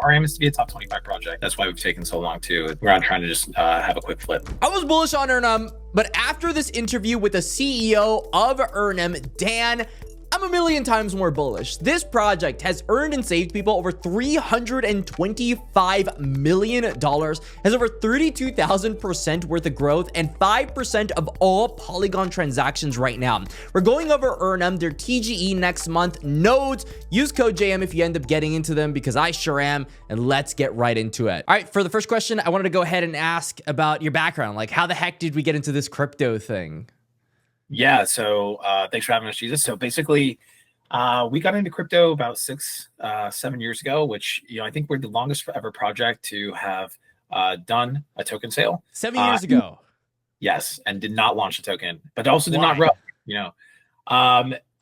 Our aim is to be a top 25 project. That's why we've taken so long too. We're not trying to just have a quick flip. I was bullish on EarnM, but after this interview with the CEO of EarnM, Dan, I'm a million times more bullish. This project has earned and saved people over $325 million, has over 32,000% worth of growth, and 5% of all Polygon transactions right now. We're going over EarnM, their TGE next month, nodes. Use code JM if you end up getting into them, because I sure am, and let's get right into it. All right, for the first question, I wanted to go ahead and ask about your background. Like, how the heck did we get into this crypto thing? Yeah, so thanks for having us, Jesus. So basically, we got into crypto about 7 years ago, which, I think we're the longest ever project to have done a token sale. 7 years ago. Yes, and did not launch a token, but also did not run.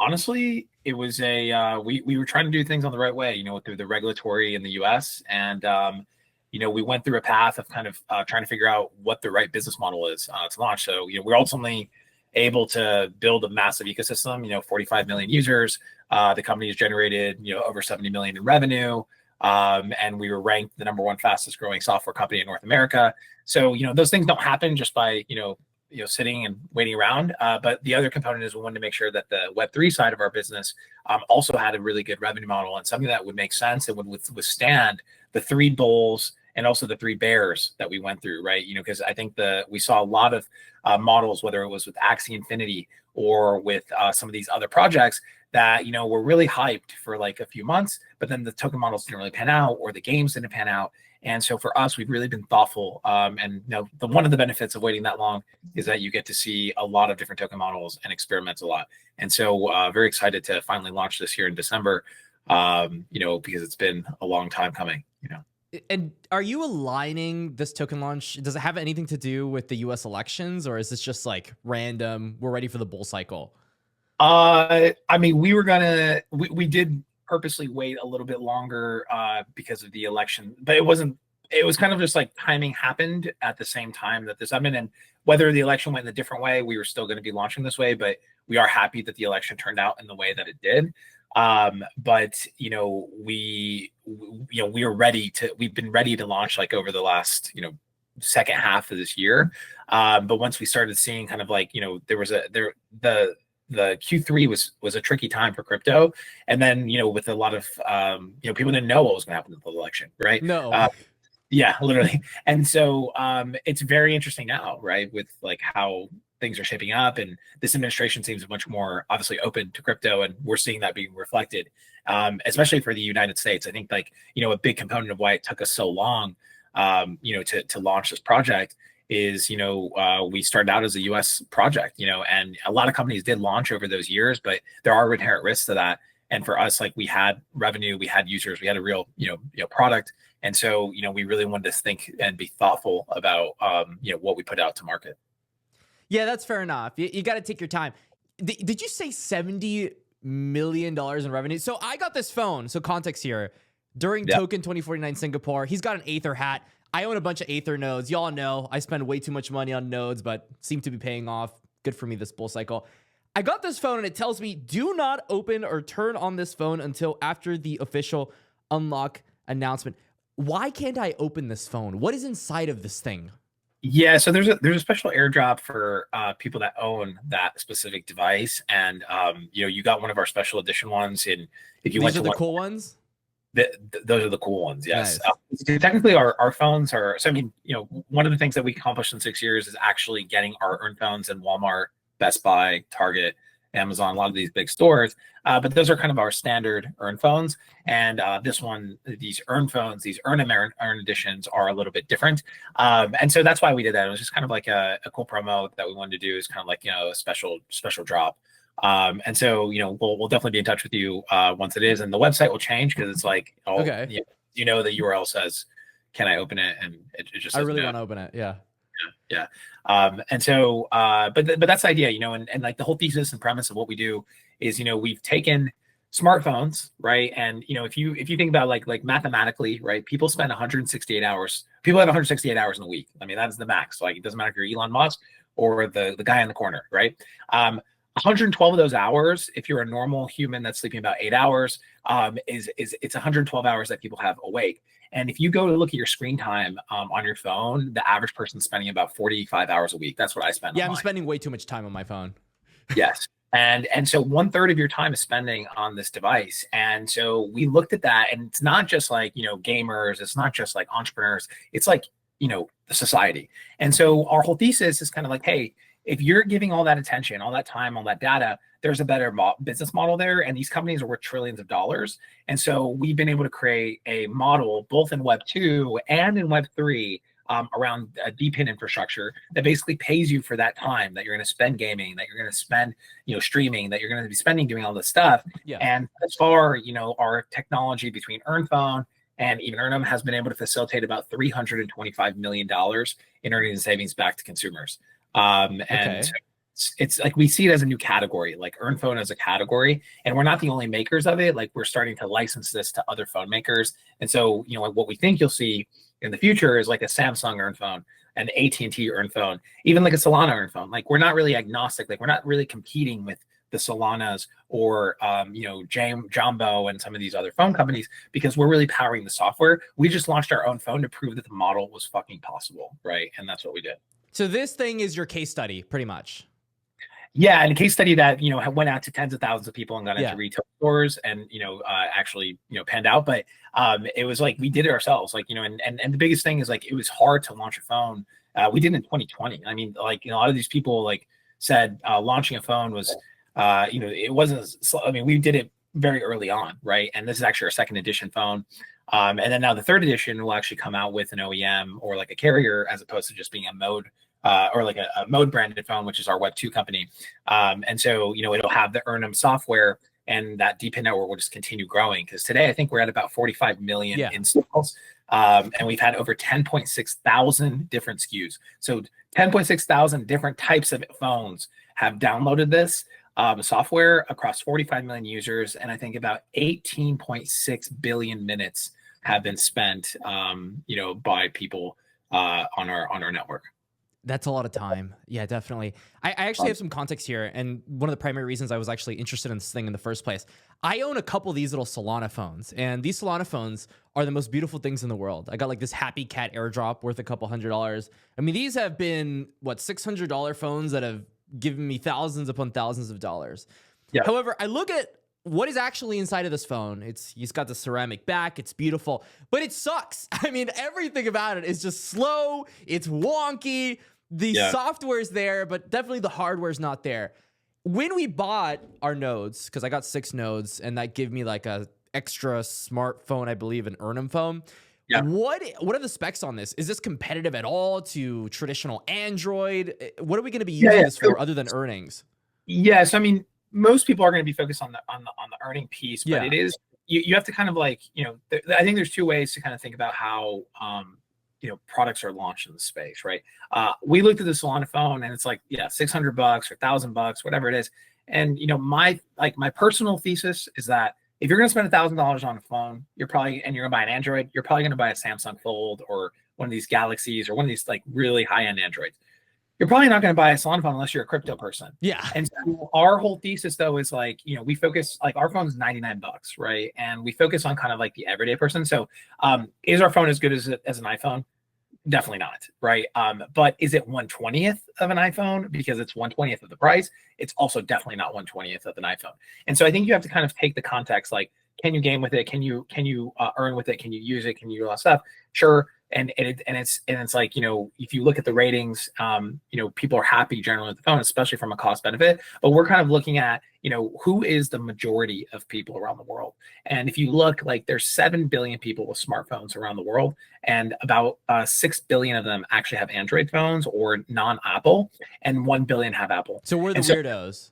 Honestly, it was we were trying to do things on the right way, through the regulatory in the US, and we went through a path of kind of trying to figure out what the right business model is to launch. So we're ultimately able to build a massive ecosystem, 45 million users. The company has generated, over 70 million in revenue. And we were ranked the #1 fastest growing software company in North America. So, those things don't happen just by, sitting and waiting around. But the other component is we wanted to make sure that the Web3 side of our business also had a really good revenue model and something that would make sense and would withstand the 3 bulls and also the 3 bears that we went through, right? Because I think we saw a lot of models, whether it was with Axie Infinity or with some of these other projects that, were really hyped for like a few months, but then the token models didn't really pan out or the games didn't pan out. And so for us, we've really been thoughtful. And one of the benefits of waiting that long is that you get to see a lot of different token models and experiment a lot. And so very excited to finally launch this here in December, because it's been a long time coming, And are you aligning this token launch? Does it have anything to do with the US elections, or is this just like random, we're ready for the bull cycle? We did purposely wait a little bit longer because of the election, but it was kind of just like timing happened at the same time that this happened. And whether the election went in a different way, we were still going to be launching this way, but we are happy that the election turned out in the way that it did. But we are ready to, we've been ready to launch like over the last, second half of this year. But once we started seeing kind of like, the Q3 was a tricky time for crypto. And then, with a lot of, people didn't know what was going to happen with the election, right? No. Yeah, literally. And so it's very interesting now, right? With like how things are shaping up, and this administration seems much more obviously open to crypto, and we're seeing that being reflected, especially for the United States. I think like, a big component of why it took us so long, to launch this project is, we started out as a US project, and a lot of companies did launch over those years, but there are inherent risks to that. And for us, like we had revenue, we had users, we had a real, product. And so, we really wanted to think and be thoughtful about, what we put out to market. Yeah, that's fair enough. You got to take your time. Did you say $70 million in revenue? So I got this phone. So context here. During Token 2049 Singapore, he's got an Aether hat. I own a bunch of Aether nodes. Y'all know I spend way too much money on nodes, but seem to be paying off. Good for me this bull cycle. I got this phone and it tells me do not open or turn on this phone until after the official unlock announcement. Why can't I open this phone? What is inside of this thing? Yeah, so there's a special airdrop for people that own that specific device, and you got one of our special edition ones. And if you These are the cool ones. Those are the cool ones, yes. Nice. Technically, our phones are. So I mean, one of the things that we accomplished in 6 years is actually getting our EarnM phones in Walmart, Best Buy, Target, Amazon, a lot of these big stores. But those are kind of our standard EarnM phones. And this one, these EarnM phones, these EarnM editions are a little bit different. And so that's why we did that. It was just kind of like a cool promo that we wanted to do, is kind of like, a special drop. And so, we'll definitely be in touch with you once it is. And the website will change because it's like, okay. The URL says, can I open it? And it just says, I really no. want to open it. Yeah. Yeah. And so, but that's the idea, and like the whole thesis and premise of what we do is, we've taken smartphones, right? And, if you think about like mathematically, right, people spend 168 hours, people have 168 hours in a week. I mean, that's the max. Like, it doesn't matter if you're Elon Musk or the guy in the corner, right? 112 of those hours, if you're a normal human that's sleeping about 8 hours, it's 112 hours that people have awake. And if you go to look at your screen time on your phone, the average person's spending about 45 hours a week. That's what I spend. Yeah, on I'm mine. spending way too much time on my phone. Yes. And so 1/3 of your time is spending on this device. And so we looked at that, and it's not just like, gamers, it's not just like entrepreneurs, it's like, the society. And so our whole thesis is kind of like, hey, if you're giving all that attention, all that time, all that data, there's a better business model there. And these companies are worth trillions of dollars. And so we've been able to create a model both in Web 2 and in Web 3 around a DePIN infrastructure that basically pays you for that time that you're going to spend gaming, that you're going to spend, streaming, that you're going to be spending doing all this stuff. Yeah. And as far, our technology between EarnPhone and even EarnM has been able to facilitate about $325 million in earnings and savings back to consumers. And it's like we see it as a new category, like EarnPhone as a category, and we're not the only makers of it. Like we're starting to license this to other phone makers. And so, what we think you'll see in the future is like a Samsung EarnPhone, an AT&T EarnPhone, even like a Solana EarnPhone. Like we're not really agnostic. Like we're not really competing with the Solanas or Jumbo and some of these other phone companies, because we're really powering the software. We just launched our own phone to prove that the model was fucking possible, right? And that's what we did. So this thing is your case study, pretty much. Yeah, and a case study that went out to tens of thousands of people and got into retail stores and actually panned out. But it was like we did it ourselves, like and the biggest thing is like it was hard to launch a phone. We did it in 2020. I mean, like a lot of these people like said launching a phone was it wasn't. I mean, we did it very early on, right? And this is actually our second edition phone. And then now the third edition will actually come out with an OEM or like a carrier, as opposed to just being a mode. Or like a mode branded phone, which is our Web 2 company. And so, it'll have the EarnM software, and that DePIN network will just continue growing. Because today, I think we're at about 45 million installs. And we've had over 10.6 thousand different SKUs. So 10.6 thousand different types of phones have downloaded this software across 45 million users. And I think about 18.6 billion minutes have been spent, by people on our network. That's a lot of time. Yeah, definitely. I actually have some context here. And one of the primary reasons I was actually interested in this thing in the first place, I own a couple of these little Solana phones. And these Solana phones are the most beautiful things in the world. I got like this Happy Cat airdrop worth a couple $100s. I mean, these have been, $600 phones that have given me thousands upon thousands of dollars. Yeah. However, I look at what is actually inside of this phone. He's got the ceramic back. It's beautiful, but it sucks. I mean, everything about it is just slow. It's wonky. The software is there, but definitely the hardware is not there. When we bought our nodes, because I got 6 nodes, and that gave me like a extra smartphone, I believe, an EarnM phone. Yeah. What are the specs on this? Is this competitive at all to traditional Android? What are we going to be using this for other than earnings? Yes, I mean, most people are going to be focused on the earning piece, but it is you have to kind of like I think there's 2 ways to kind of think about how products are launched in the space, right? We looked at the Solana phone, and it's like $600 or $1,000, whatever it is. And my personal thesis is that if you're going to spend $1,000 on a phone, you're going to buy an Android, you're probably going to buy a Samsung Fold or one of these Galaxies or one of these like really high-end Androids. You're probably not going to buy a Solana phone unless you're a crypto person. Yeah. And so our whole thesis though is like, we focus, like our phone's $99, right? And we focus on kind of like the everyday person. So is our phone as good as an iPhone? Definitely not, right? But is it 1/20th of an iPhone because it's 1/20th of the price? It's also definitely not 1/20th of an iPhone. And so I think you have to kind of take the context, like, can you game with it? Can you earn with it? Can you use it? Can you do all that stuff? Sure. And it's like, if you look at the ratings, people are happy generally with the phone, especially from a cost benefit. But we're kind of looking at, who is the majority of people around the world. And if you look, like there's 7 billion people with smartphones around the world, and about 6 billion of them actually have Android phones or non-Apple, and 1 billion have Apple. So we're the weirdos.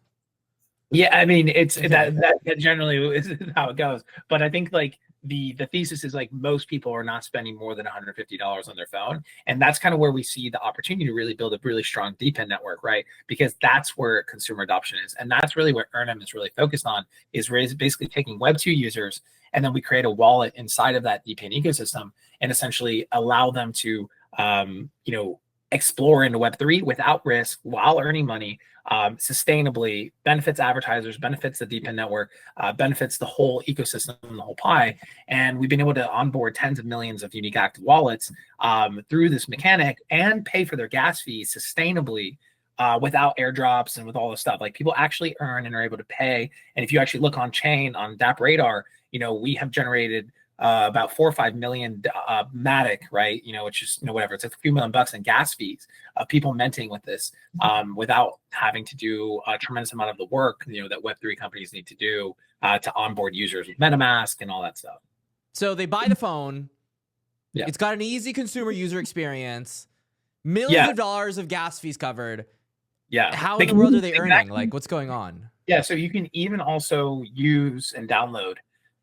Yeah, I mean, that generally is how it goes. But I think like the thesis is like most people are not spending more than $150 on their phone. And that's kind of where we see the opportunity to really build a really strong DePIN network, right? Because that's where consumer adoption is. And that's really what EarnM is really focused on, is basically taking Web 2 users, and then we create a wallet inside of that DePIN ecosystem and essentially allow them to, explore into Web3 without risk while earning money, sustainably, benefits advertisers, benefits the DeepIn network, benefits the whole ecosystem, the whole pie. And we've been able to onboard tens of millions of unique active wallets through this mechanic and pay for their gas fees sustainably without airdrops and with all this stuff. Like people actually earn and are able to pay. And if you actually look on chain on DApp Radar, you know, we have generated about 4 or 5 million Matic, right? You know, which is, you know, whatever, it's a few $1,000,000 in gas fees of people minting with this without having to do a tremendous amount of the work, you know, that Web3 companies need to do to onboard users with MetaMask and all that stuff. So they buy the phone. Yeah. It's got an easy consumer user experience, millions of dollars of gas fees covered. Yeah. How in the world are they earning? Like, what's going on? Yeah. So you can even also use and download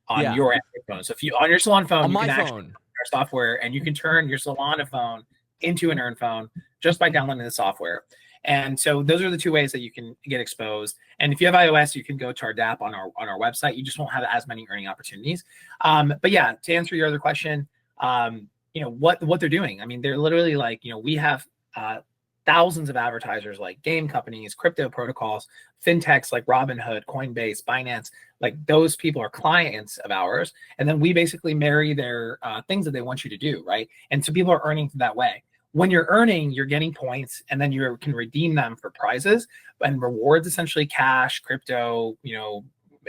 on your Android phone. So if you on your Salon phone, you can actually our software, and you can turn your Salon phone into an Earn phone just by downloading the software. And so those are the two ways that you can get exposed. And if you have iOS, you can go to our DApp on our website. You just won't have as many earning opportunities. But yeah, to answer your other question, you know, what they're doing. I mean, they're literally like, you know, we have thousands of advertisers like game companies, crypto protocols, fintechs like Robinhood, Coinbase, Binance. Like those people are clients of ours. And then we basically marry their things that they want you to do, right? And so people are earning that way. When you're earning, you're getting points, and then you can redeem them for prizes and rewards, essentially cash, crypto, you know,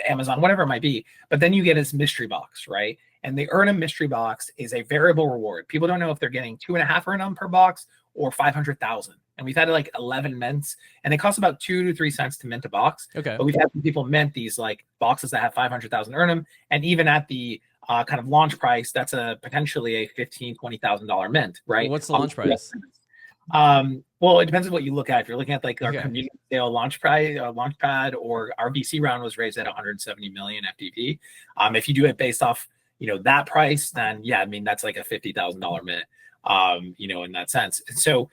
Amazon, whatever it might be. But then you get this mystery box, right? And the EarnM mystery box is a variable reward. People don't know if they're getting 2.5 EarnM per box or 500,000. And we've had like 11 mints, and it costs about 2 to 3 cents to mint a box. Okay. But we've had some people mint these like boxes that have 500,000 EarnM, and even at the kind of launch price, that's a potentially a $15,000, $20,000 mint, right? Well, what's the launch price? Well, it depends on what you look at. If you're looking at like our community sale launch price, launchpad, or our VC round was raised at 170 million FTP. If you do it based off, you know, that price, then yeah, I mean that's like a $50,000 mint. You know, in that sense. And so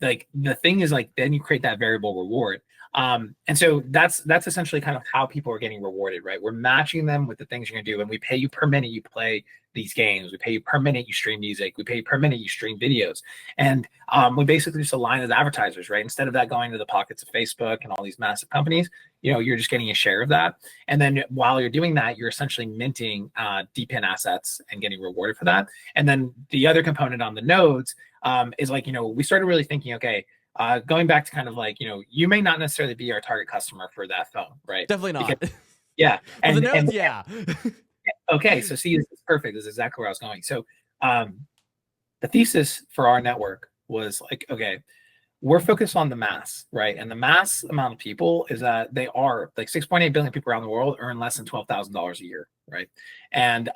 like the thing is like then you create that variable reward. And so that's essentially kind of how people are getting rewarded, right? We're matching them with the things you're gonna do, and we pay you per minute you play these games. We pay you per minute you stream music. We pay you per minute you stream videos. And we basically just align as advertisers, right? Instead of that going to the pockets of Facebook and all these massive companies, you know, you're just getting a share of that. And then while you're doing that, you're essentially minting DeepIn assets and getting rewarded for that. And then the other component on the nodes is like, you know, we started really thinking, okay, going back to kind of like, you know, you may not necessarily be our target customer for that phone, right? Definitely not. Because, yeah. And, well, the nodes, yeah. Okay, so see, this is perfect. This is exactly where I was going. So the thesis for our network was like, okay, we're focused on the mass, right? And the mass amount of people is that they are like 6.8 billion people around the world earn less than $12,000 a year, right? And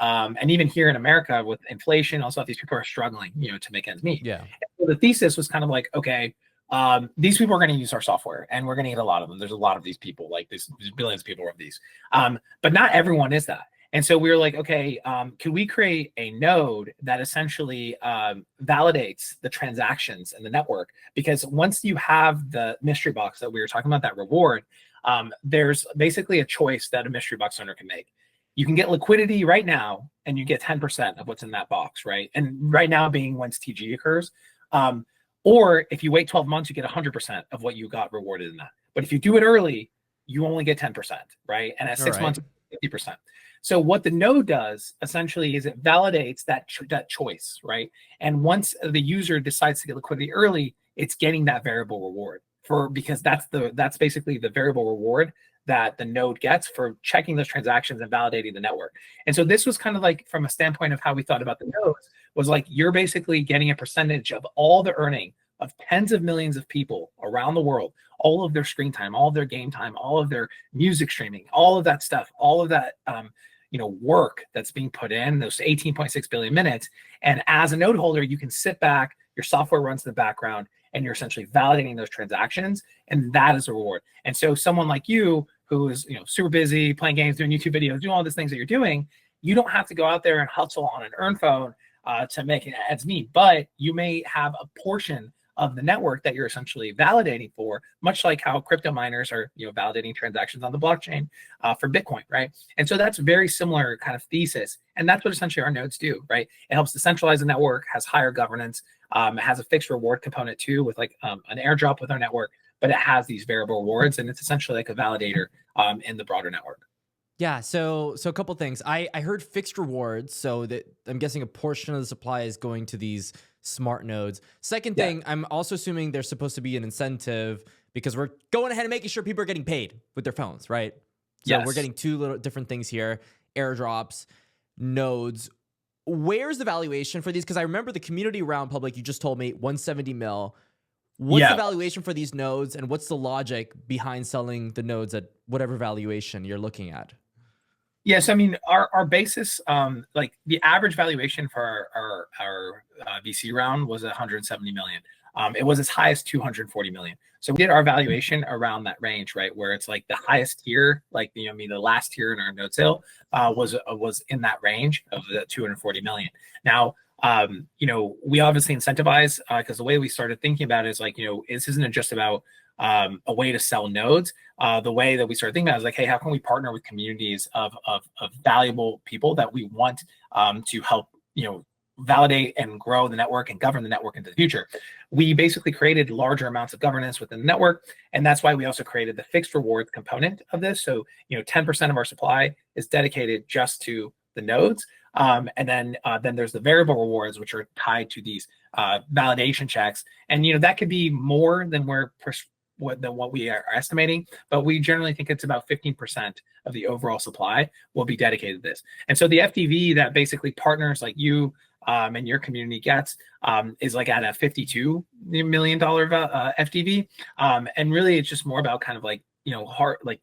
even here in America with inflation, also these people are struggling, you know, to make ends meet. Yeah. So the thesis was kind of like, okay, these people are going to use our software, and we're going to get a lot of them. There's a lot of these people, like there's billions of people of these, but not everyone is that. And so we were like, okay, can we create a node that essentially validates the transactions in the network? Because once you have the mystery box that we were talking about, that reward, there's basically a choice that a mystery box owner can make. You can get liquidity right now, and you get 10% of what's in that box, right? And right now being once TG occurs. Or if you wait 12 months, you get 100% of what you got rewarded in that. But if you do it early, you only get 10%, right? And at 6 months, 50%. So what the node does essentially is it validates that choice, right? And once the user decides to get liquidity early, it's getting that variable reward because that's basically the variable reward that the node gets for checking those transactions and validating the network. And so this was kind of like from a standpoint of how we thought about the nodes was like you're basically getting a percentage of all the earning of tens of millions of people around the world, all of their screen time, all of their game time, all of their music streaming, all of that stuff, all of that work that's being put in, those 18.6 billion minutes. And as a node holder, you can sit back, your software runs in the background, and you're essentially validating those transactions, and that is a reward. And so someone like you who is super busy playing games, doing YouTube videos, doing all these things that you're doing, you don't have to go out there and hustle on an Earn phone to make ends meet, but you may have a portion of the network that you're essentially validating for, much like how crypto miners are, validating transactions on the blockchain for Bitcoin, right? And so that's very similar kind of thesis. And that's what essentially our nodes do, right? It helps to centralize the network, has higher governance, it has a fixed reward component too, with like an airdrop with our network, but it has these variable rewards, and it's essentially like a validator in the broader network. Yeah, so a couple things. I heard fixed rewards, so that I'm guessing a portion of the supply is going to these smart nodes. Second thing, I'm also assuming there's supposed to be an incentive because we're going ahead and making sure people are getting paid with their phones, right? So we're getting two little different things here: airdrops, nodes. Where's the valuation for these? Because I remember the community round public, you just told me 170 mil. What's the valuation for these nodes, and what's the logic behind selling the nodes at whatever valuation you're looking at? Yes, I mean our basis, like the average valuation for our VC round was 170 million. It was as high as 240 million. So we did our valuation around that range, right, where it's like the highest tier, like the last tier in our node sale was in that range of the 240 million. Now, we obviously incentivize because the way we started thinking about it is like, this isn't just about a way to sell nodes. The way that we started thinking about it is like, hey, how can we partner with communities of valuable people that we want to help, validate and grow the network and govern the network into the future? We basically created larger amounts of governance within the network, and that's why we also created the fixed rewards component of this. So 10% of our supply is dedicated just to the nodes, and then there's the variable rewards, which are tied to these validation checks, and that could be more than what we are estimating, but we generally think it's about 15% of the overall supply will be dedicated to this. And so the FDV that basically partners like you and your community gets is like at a $52 million FDV, and really it's just more about kind of like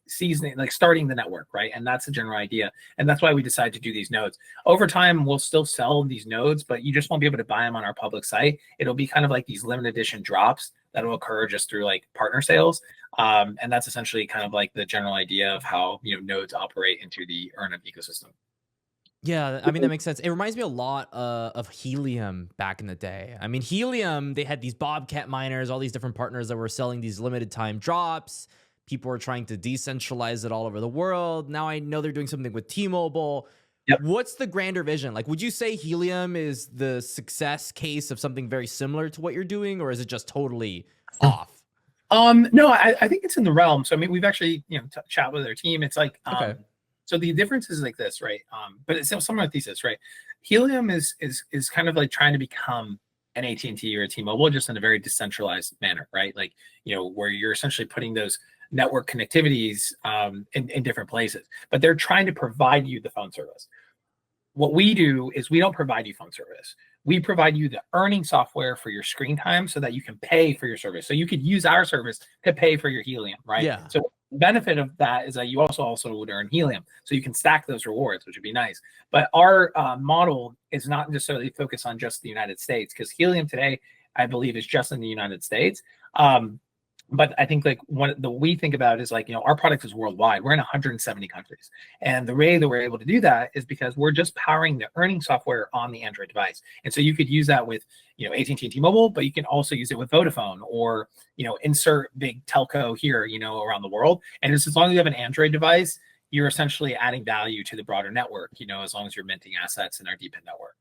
seasoning, like starting the network, right? And that's the general idea, and that's why we decided to do these nodes. Over time, we'll still sell these nodes, but you just won't be able to buy them on our public site. It'll be kind of like these limited edition drops that will occur just through like partner sales, and that's essentially kind of like the general idea of how nodes operate into the EarnM ecosystem. Yeah, I mean, that makes sense. It reminds me a lot of Helium back in the day. I mean, Helium, they had these Bobcat miners, all these different partners that were selling these limited time drops. People were trying to decentralize it all over the world. Now I know they're doing something with T-Mobile. Yep. What's the grander vision? Like, would you say Helium is the success case of something very similar to what you're doing, or is it just totally off? No, I think it's in the realm. So I mean, we've actually chat with their team. It's like so the difference is like this, right? But it's similar thesis, right? Helium is kind of like trying to become an AT&T or a T-Mobile, just in a very decentralized manner, right? Like where you're essentially putting those network connectivities in different places, but they're trying to provide you the phone service. What we do is we don't provide you phone service. We provide you the earning software for your screen time so that you can pay for your service. So you could use our service to pay for your Helium, right? Yeah. So the benefit of that is that you also would earn Helium. So you can stack those rewards, which would be nice. But our model is not necessarily focused on just the United States, because Helium today, I believe, is just in the United States. But I think like we think about it is like, our product is worldwide. We're in 170 countries. And the way that we're able to do that is because we're just powering the earning software on the Android device. And so you could use that with, AT&T and T-Mobile, but you can also use it with Vodafone or, insert big telco here, around the world. And as long as you have an Android device, you're essentially adding value to the broader network, as long as you're minting assets in our DeepIn network.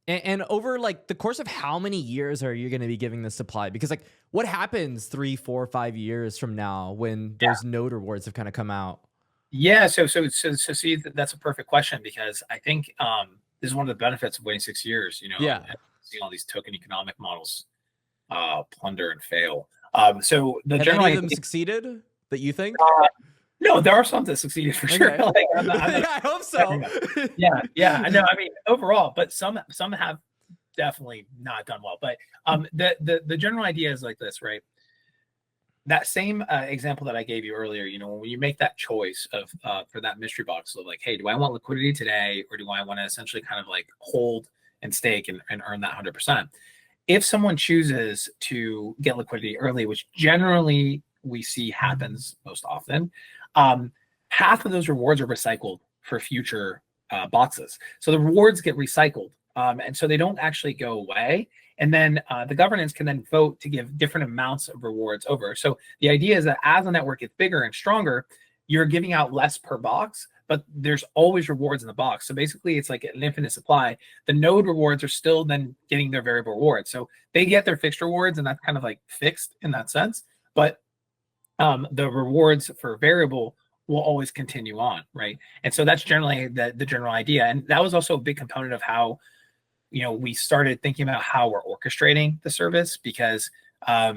And over like the course of how many years are you going to be giving this supply? Because like, what happens 3, 4, 5 years from now when those node rewards have kind of come out? Yeah, so see, that's a perfect question, because I think this is one of the benefits of waiting 6 years. And seeing all these token economic models plunder and fail. So the have general any of them succeeded that you think? No, there are some that succeeded for sure. Like, I'm not, I hope so. yeah. I know. I mean, overall, but some have definitely not done well. But the general idea is like this, right? That same example that I gave you earlier, when you make that choice of for that mystery box of like, hey, do I want liquidity today, or do I want to essentially kind of like hold and stake and earn that 100%? If someone chooses to get liquidity early, which generally we see happens most often, half of those rewards are recycled for future boxes. So the rewards get recycled And so they don't actually go away. And then the governance can then vote to give different amounts of rewards over. So the idea is that as the network gets bigger and stronger, you're giving out less per box, but there's always rewards in the box. So basically it's like an infinite supply. The node rewards are still then getting their variable rewards. So they get their fixed rewards, and that's kind of like fixed in that sense. But the rewards for variable will always continue on, right? And so that's generally the general idea. And that was also a big component of how, we started thinking about how we're orchestrating the service, because at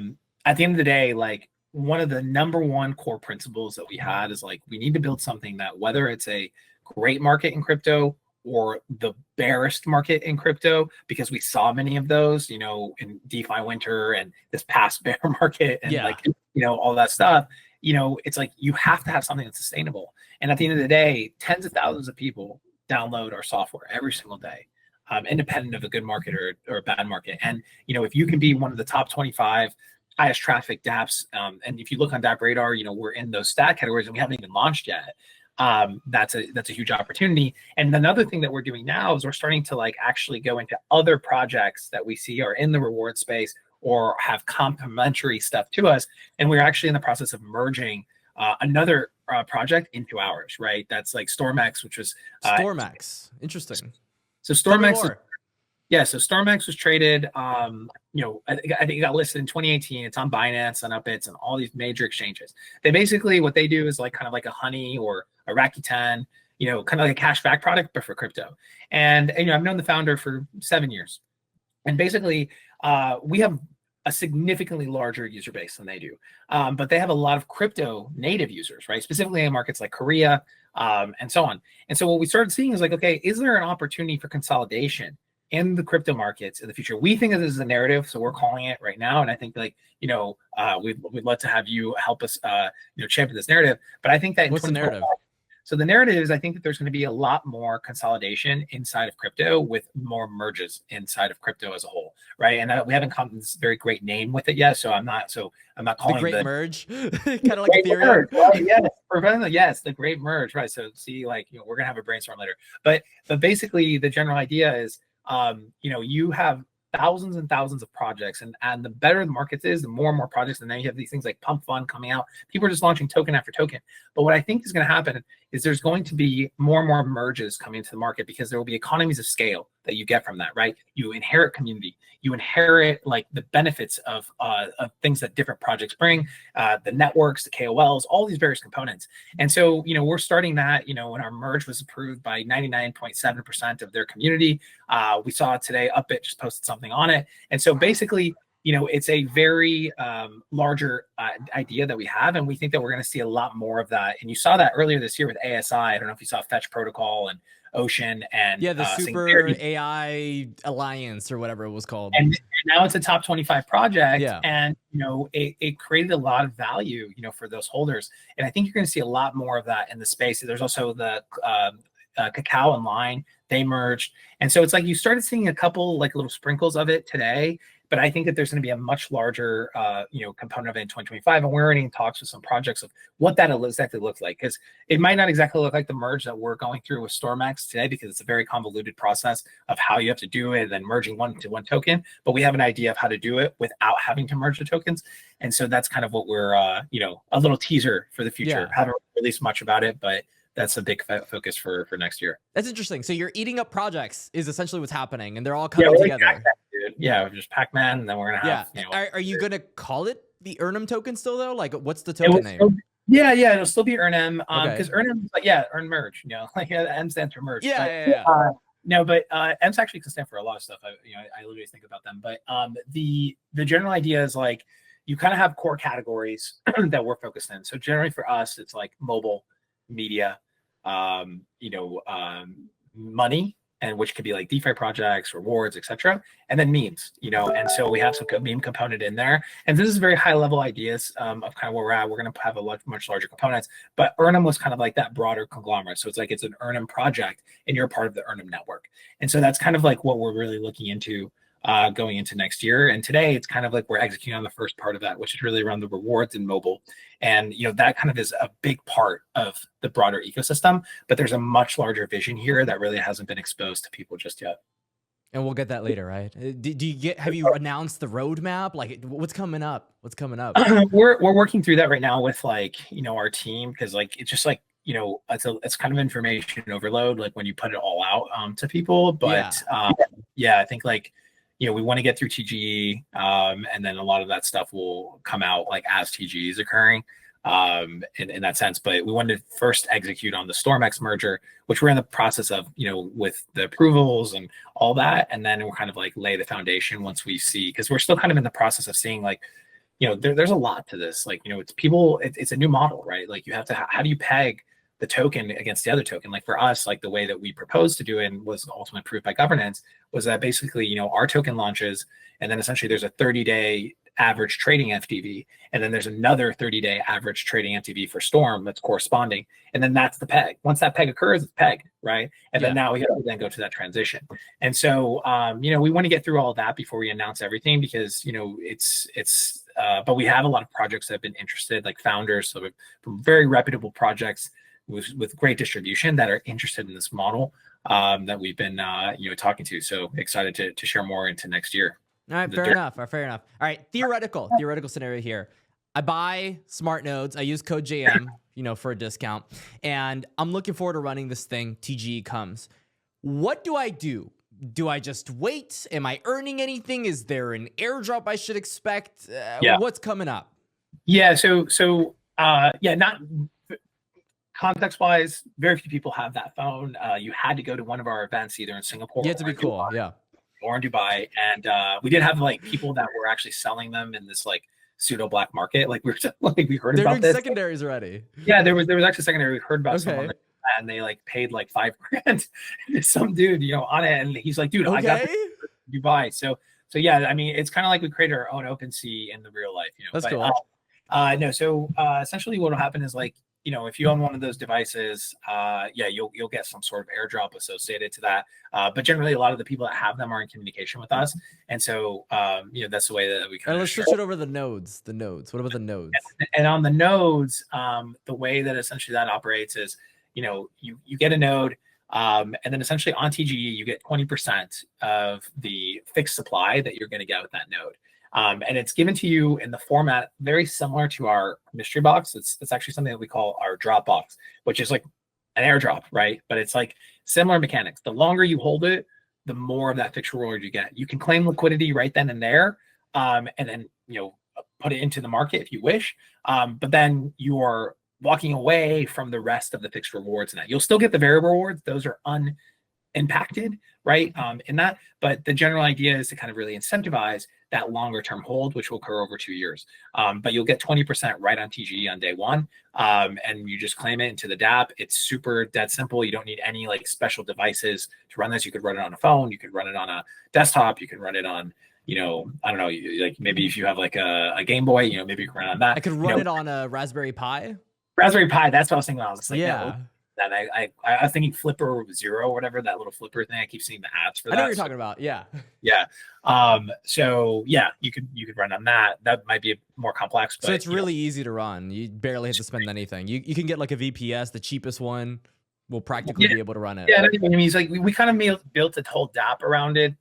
the end of the day, like, one of the number one core principles that we had is like, we need to build something that, whether it's a great market in crypto or the bearish market in crypto, because we saw many of those, in DeFi winter and this past bear market and all that stuff, it's like, you have to have something that's sustainable. And at the end of the day, tens of thousands of people download our software every single day, independent of a good market or a bad market. And, if you can be one of the top 25 highest traffic dApps, and if you look on dApp Radar, we're in those stat categories and we haven't even launched yet. That's a huge opportunity. And another thing that we're doing now is we're starting to like actually go into other projects that we see are in the reward space or have complementary stuff to us. And we're actually in the process of merging another project into ours, right? That's like Stormax, which was Stormax. Interesting. So Stormax. So Stormax was traded, I think it got listed in 2018. It's on Binance and Upbits and all these major exchanges. They basically, what they do is like kind of like a Honey or a Rakuten, kind of like a cashback product, but for crypto. And, I've known the founder for 7 years. And basically, we have a significantly larger user base than they do. But they have a lot of crypto native users, right? Specifically in markets like Korea and so on. And so what we started seeing is like, okay, is there an opportunity for consolidation in the crypto markets in the future? We think of this as a narrative, so we're calling it right now. And I think like, we'd love to have you help us, champion this narrative. But I think that what's the narrative? So the narrative is, I think that there's going to be a lot more consolidation inside of crypto with more merges inside of crypto as a whole, right? And we haven't come to this very great name with it yet, so I'm not calling the great merge, kind of like Ethereum. Yes, the great merge, right? So see, like, we're gonna have a brainstorm later, but basically the general idea is, you have thousands and thousands of projects, and the better the market is, the more and more projects, and then you have these things like pump fund coming out. People are just launching token after token. But what I think is going to happen is there's going to be more and more merges coming into the market, because there will be economies of scale that you get from that, right? You inherit community, you inherit like the benefits of things that different projects bring, the networks, the KOLs, all these various components. And so, we're starting that, when our merge was approved by 99.7% of their community. We saw today, Upbit just posted something on it. And so basically, it's a very larger idea that we have, and we think that we're going to see a lot more of that. And you saw that earlier this year with ASI. I don't know if you saw Fetch Protocol and Ocean and the Super Singularity. AI Alliance or whatever it was called. And now it's a top 25 project, and it created a lot of value, for those holders. And I think you're going to see a lot more of that in the space. There's also the Kakao and Line, they merged, and so it's like you started seeing a couple like little sprinkles of it today. But I think that there's going to be a much larger, component of it in 2025, and we're already in talks with some projects of what that exactly looks like, because it might not exactly look like the merge that we're going through with Stormax today, because it's a very convoluted process of how you have to do it and then merging one to one token. But we have an idea of how to do it without having to merge the tokens, and so that's kind of what we're, a little teaser for the future. Haven't released much about it, but that's a big focus for next year. That's interesting. So you're eating up projects is essentially what's happening, and they're all coming together. Yeah, just Pac-Man, and then we're gonna have. Are you gonna call it the EarnM Token still though? Like, what's the token name? It'll still be EarnM. Because EarnM is like Earn Merge. Like M stands for merge. No, but M's actually can stand for a lot of stuff. I literally think about them. But the general idea is like you kind of have core categories that we're focused in. So generally for us, it's like mobile, media, money, and which could be like DeFi projects, rewards, etc., and then memes, and so we have some meme component in there. And this is very high level ideas of kind of where we're at. We're going to have a much larger components, but EarnM was kind of like that broader conglomerate. So it's like it's an EarnM project, and you're part of the EarnM network. And so that's kind of like what we're really looking into going into next year. And today it's kind of like we're executing on the first part of that, which is really around the rewards and mobile. And that kind of is a big part of the broader ecosystem, but there's a much larger vision here that really hasn't been exposed to people just yet. And we'll get that later, right? Have you announced the roadmap? Like, what's coming up? What's coming up? We're working through that right now with like, our team, because like it's just like, it's kind of information overload, like when you put it all out to people. But yeah, I think like, we want to get through TGE, and then a lot of that stuff will come out like as TGE is occurring, in that sense. But we wanted to first execute on the Stormax merger, which we're in the process of, with the approvals and all that. And then we'll kind of like lay the foundation once we see, because we're still kind of in the process of seeing like, there's a lot to this. Like, it's a new model, right? Like you have to, how do you peg the token against the other token? Like for us, like the way that we proposed to do it and was ultimately approved by governance was that basically, our token launches, and then essentially there's a 30-day average trading FTV, and then there's another 30-day average trading FTV for Storm that's corresponding, and then that's the peg. Once that peg occurs, it's pegged, right? And then now we have to then go to that transition. And so, we want to get through all of that before we announce everything, because but we have a lot of projects that have been interested, like founders from very reputable projects with great distribution that are interested in this model, that we've been talking to. So excited to share more into next year. All right, fair enough. All right, theoretical scenario here. I buy smart nodes. I use code JM, for a discount, and I'm looking forward to running this thing. TGE comes. What do I do? Do I just wait? Am I earning anything? Is there an airdrop I should expect? What's coming up? Yeah. So not context wise, very few people have that phone. You had to go to one of our events, either in Singapore. You have to be cool. Or in Dubai. And we did have like people that were actually selling them in this like pseudo black market. Like we heard They're about doing this. Secondaries already. Yeah, there was actually secondary. We heard about someone and they like paid like $5,000 to some dude, on it. And he's like, dude, I got this in Dubai. So yeah, I mean, it's kind of like we created our own OpenSea in the real life, That's cool. No, so essentially what will happen is like, if you own one of those devices, you'll get some sort of airdrop associated to that. But generally, a lot of the people that have them are in communication with us, and so that's the way that we kind of. Let's switch it over to the nodes. The nodes. What about the nodes? And on the nodes, the way that essentially that operates is, you get a node, and then essentially on TGE you get 20% of the fixed supply that you're going to get with that node. And it's given to you in the format very similar to our mystery box. It's actually something that we call our drop box, which is like an airdrop, right? But it's like similar mechanics. The longer you hold it, the more of that fixed reward you get. You can claim liquidity right then and there, and then put it into the market if you wish. But then you are walking away from the rest of the fixed rewards in that. You'll still get the variable rewards; those are unimpacted, right? In that, but the general idea is to kind of really incentivize that longer term hold, which will occur over 2 years. But you'll get 20% right on TGE on day one. And you just claim it into the dApp. It's super dead simple. You don't need any like special devices to run this. You could run it on a phone. You could run it on a desktop. You can run it on, I don't know, like maybe if you have like a Game Boy, maybe you can run on that. I could run it on a Raspberry Pi. Raspberry Pi, that's what I was thinking. I was like, yeah. That I was thinking Flipper Zero or whatever, that little flipper thing. I keep seeing the ads for that. I know what you're talking about. Yeah. Yeah. So yeah, you could run on that. That might be more complex, but so it's really easy to run. You barely have to spend anything. You can get like a VPS, the cheapest one will practically be able to run it. Yeah, I mean, it's like we kind of built a whole dApp around it.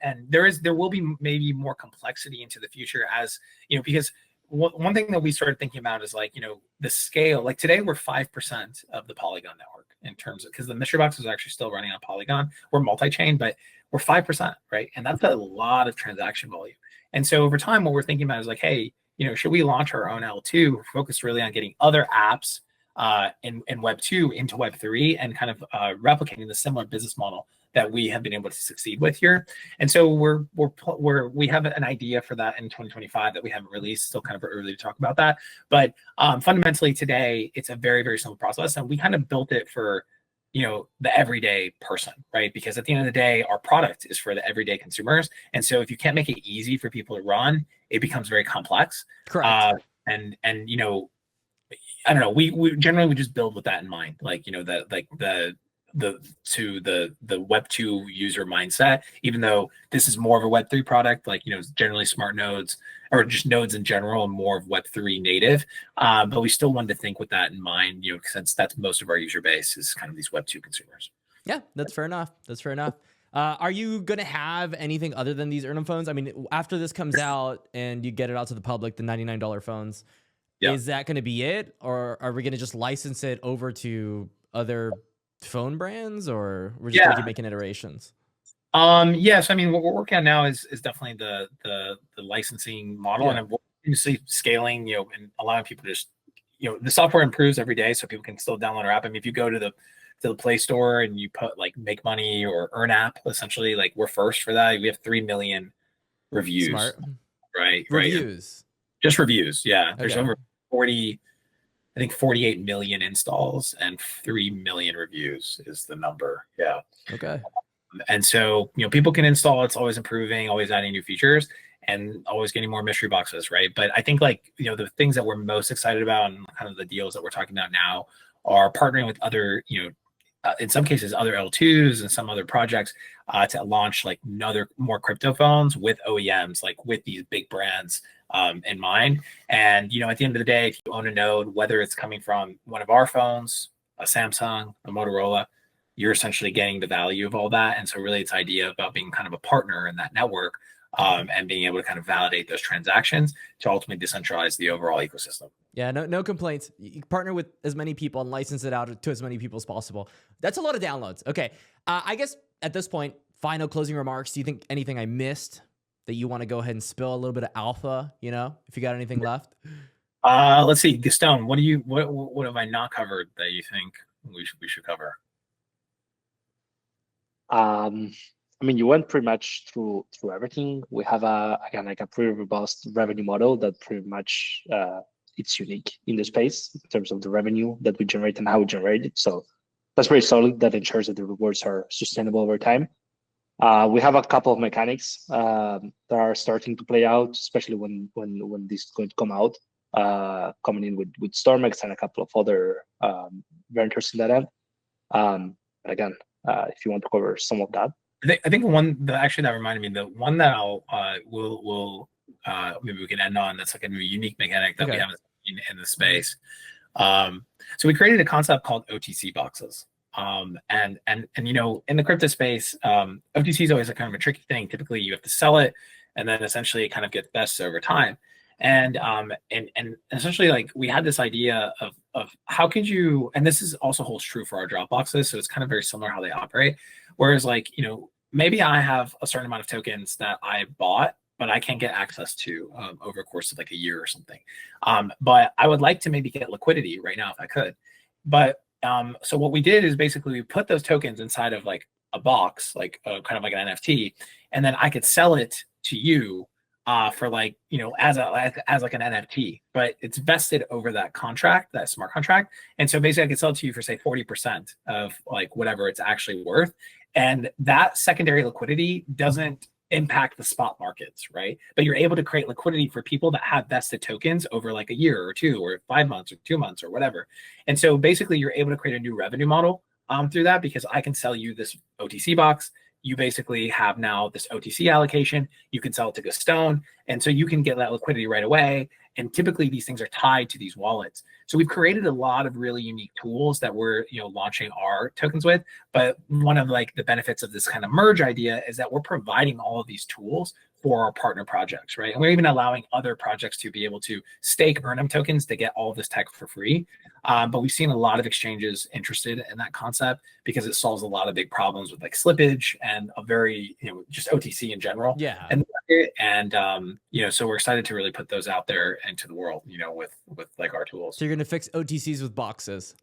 And there will be maybe more complexity into the future as because one thing that we started thinking about is like, the scale. Like today, we're 5% of the Polygon network in terms of, because the mystery box is actually still running on Polygon. We're multi-chain, but we're 5%, right? And that's a lot of transaction volume. And so over time, what we're thinking about is like, hey, should we launch our own L2, focus really on getting other apps in Web 2 into Web 3 and kind of replicating the similar business model that we have been able to succeed with here. And so we have an idea for that in 2025 that we haven't released. Still kind of early to talk about that. But fundamentally today, it's a very, very simple process. And we kind of built it for, the everyday person, right? Because at the end of the day, our product is for the everyday consumers. And so if you can't make it easy for people to run, it becomes very complex. Correct. And I don't know, we generally just build with that in mind. Like, the Web 2 user mindset, even though this is more of a Web 3 product, like, generally smart nodes or just nodes in general and more of Web 3 native. But we still wanted to think with that in mind, since that's most of our user base is kind of these Web 2 consumers. Yeah, that's fair enough. Are you gonna have anything other than these EarnM phones? I mean, after this comes out and you get it out to the public, the $99 phones, is that gonna be it, or are we gonna just license it over to other phone brands, or we're just gonna keep making iterations? Yes, I mean what we're working on now is definitely the licensing model, and we're obviously scaling, and allowing people to just, the software improves every day, so people can still download our app. I mean, if you go to the Play Store and you put like Make Money or Earn App, essentially, like we're first for that. We have 3 million reviews. Smart. Right. Reviews. Just reviews. Yeah. Okay. There's over 48 million installs and 3 million reviews is the number. Yeah. Okay. And so, people can install. It's always improving, always adding new features, and always getting more mystery boxes, right? But I think the things that we're most excited about and kind of the deals that we're talking about now are partnering with other, in some cases, other L2s and some other projects to launch like more crypto phones with OEMs, like with these big brands in mind. And, at the end of the day, if you own a node, whether it's coming from one of our phones, a Samsung, a Motorola, you're essentially getting the value of all that. And so really it's idea about being kind of a partner in that network, and being able to kind of validate those transactions to ultimately decentralize the overall ecosystem. Yeah, no complaints. You partner with as many people and license it out to as many people as possible. That's a lot of downloads. Okay, I guess at this point, final closing remarks. Do you think anything I missed that you want to go ahead and spill a little bit of alpha? If you got anything left. Let's see, Stone. What have I not covered that you think we should cover? I mean, you went pretty much through everything. We have a pretty robust revenue model that pretty much it's unique in the space in terms of the revenue that we generate and how we generate it. So that's very solid. That ensures that the rewards are sustainable over time. We have a couple of mechanics that are starting to play out, especially when this is going to come out, coming in with Stormax and a couple of other vendors in that end. Again, if you want to cover some of that. I think one that reminded me, the one that we'll maybe we can end on, that's like a unique mechanic that we haven't seen in the space. So we created a concept called OTC boxes. And in the crypto space, OTC is always a kind of a tricky thing. Typically you have to sell it, and then essentially it kind of gets best over time. And essentially, like, we had this idea of how could you, and this is also holds true for our drop boxes, so it's kind of very similar how they operate. Whereas, like, maybe I have a certain amount of tokens that I bought, but I can't get access to over a course of like a year or something. But I would like to maybe get liquidity right now if I could. But so what we did is basically we put those tokens inside of like a box, like kind of like an NFT, and then I could sell it to you for like, as like an NFT, but it's vested over that contract, that smart contract. And so basically I could sell it to you for say 40% of like whatever it's actually worth. And that secondary liquidity doesn't impact the spot markets, right? But you're able to create liquidity for people that have vested tokens over like a year or two or 5 months or 2 months or whatever. And so basically you're able to create a new revenue model through that, because I can sell you this OTC box. You basically have now this OTC allocation. You can sell it to Stone, and so you can get that liquidity right away. And typically these things are tied to these wallets. So we've created a lot of really unique tools that we're launching our tokens with. But one of like the benefits of this kind of merge idea is that we're providing all of these tools for our partner projects, right? And we're even allowing other projects to be able to stake EarnM tokens to get all of this tech for free. But we've seen a lot of exchanges interested in that concept because it solves a lot of big problems with like slippage and a very, just OTC in general. Yeah. And so we're excited to really put those out there into the world, with like our tools. So you're going to fix OTCs with boxes.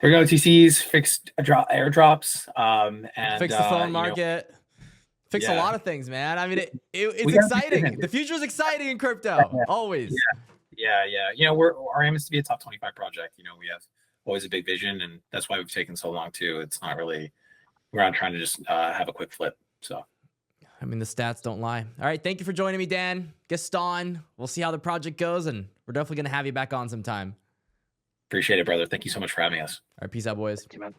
They're OTCs, fixed airdrops, and fix the phone market. Fix a lot of things, man. I mean, it's exciting. The future is exciting in crypto, always. Yeah. Our aim is to be a top 25 project. We have always a big vision, and that's why we've taken so long too. It's not really, we're not trying to just have a quick flip. So, I mean, the stats don't lie. All right, thank you for joining me, Dan. Gaston. We'll see how the project goes, and we're definitely gonna have you back on sometime. Appreciate it, brother. Thank you so much for having us. All right, peace out, boys. Thank you, man.